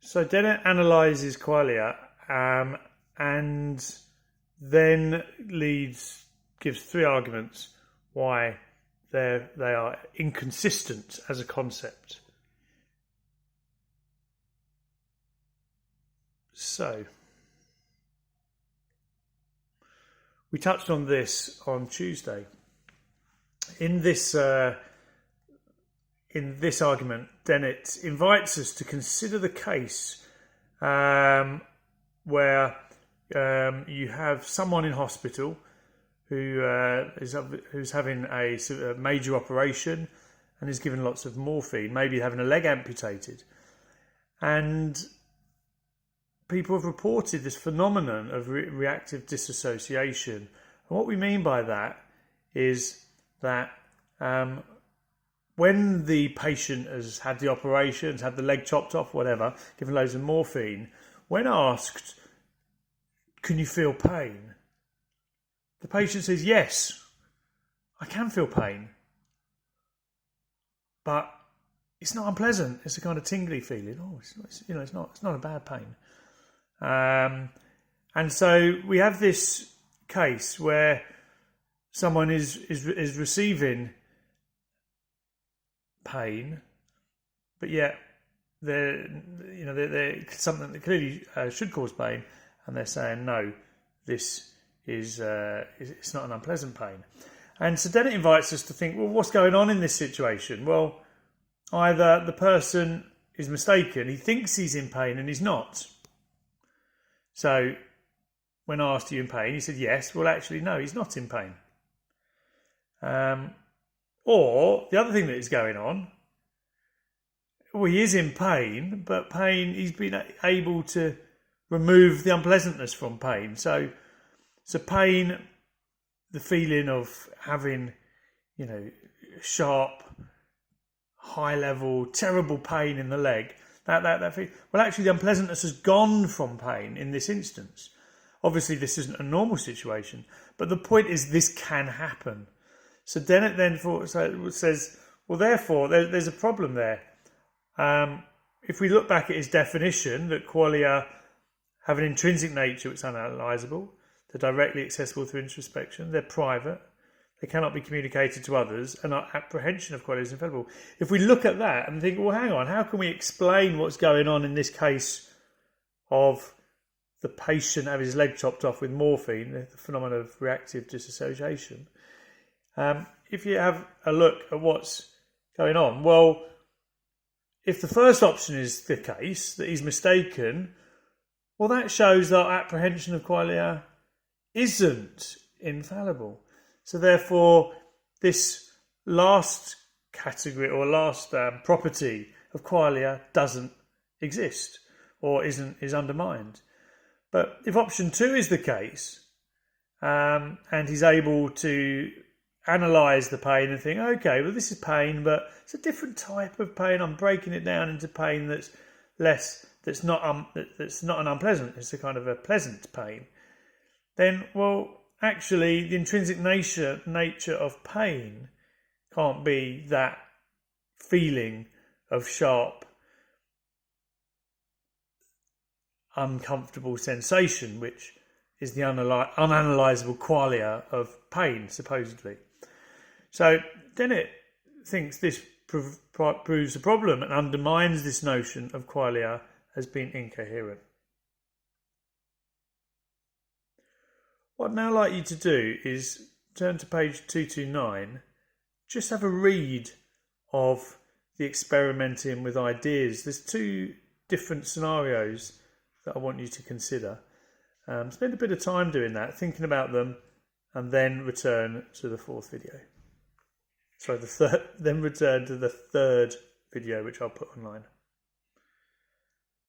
So Dennett analyses qualia and then gives three arguments why they are inconsistent as a concept. So we touched on this on Tuesday. In this argument, Dennett invites us to consider the case where you have someone in hospital who's having a major operation and is given lots of morphine, maybe having a leg amputated, and people have reported this phenomenon of reactive dissociation. And what we mean by that is that when the patient has had the operation, has had the leg chopped off, whatever, given loads of morphine, when asked, can you feel pain? The patient says, yes, I can feel pain. But it's not unpleasant. It's a kind of tingly feeling. Oh, it's not a bad pain. And so we have this case where someone is receiving pain, but yet they're something that clearly should cause pain, and they're saying no, this is it's not an unpleasant pain. And so then it invites us to think, well, what's going on in this situation? Well, either the person is mistaken, he thinks he's in pain and he's not. So when asked, are you in pain? He said yes. Well, actually, no, he's not in pain. Or the other thing that is going on, well, he is in pain, but he's been able to remove the unpleasantness from pain. So pain, the feeling of having, sharp, high level, terrible pain in the leg, that feeling, well, actually the unpleasantness has gone from pain in this instance. Obviously, this isn't a normal situation, but the point is this can happen. So Dennett then says, well, therefore, there's a problem there. If we look back at his definition, that qualia have an intrinsic nature which is unanalyzable, they're directly accessible through introspection, they're private, they cannot be communicated to others, and our apprehension of qualia is infallible. If we look at that and think, well, hang on, how can we explain what's going on in this case of the patient having his leg chopped off with morphine, the phenomenon of reactive dissociation? If you have a look at what's going on, well, if the first option is the case, that he's mistaken, well, that shows that our apprehension of qualia isn't infallible. So therefore, this last category or last property of qualia doesn't exist or is undermined. But if option 2 is the case, and he's able to analyse the pain and think, okay, well, this is pain, but it's a different type of pain. I'm breaking it down into pain that's not an unpleasant. It's a kind of a pleasant pain. Then, well, actually, the intrinsic nature of pain can't be that feeling of sharp, uncomfortable sensation, which is the unanalysable qualia of pain, supposedly. So Dennett thinks this proves a problem and undermines this notion of qualia as being incoherent. What I'd now like you to do is turn to page 229, just have a read of the experimenting with ideas. There's 2 different scenarios that I want you to consider. Spend a bit of time doing that, thinking about them, and then return to the 4th video. Sorry, then return to the 3rd video, which I'll put online.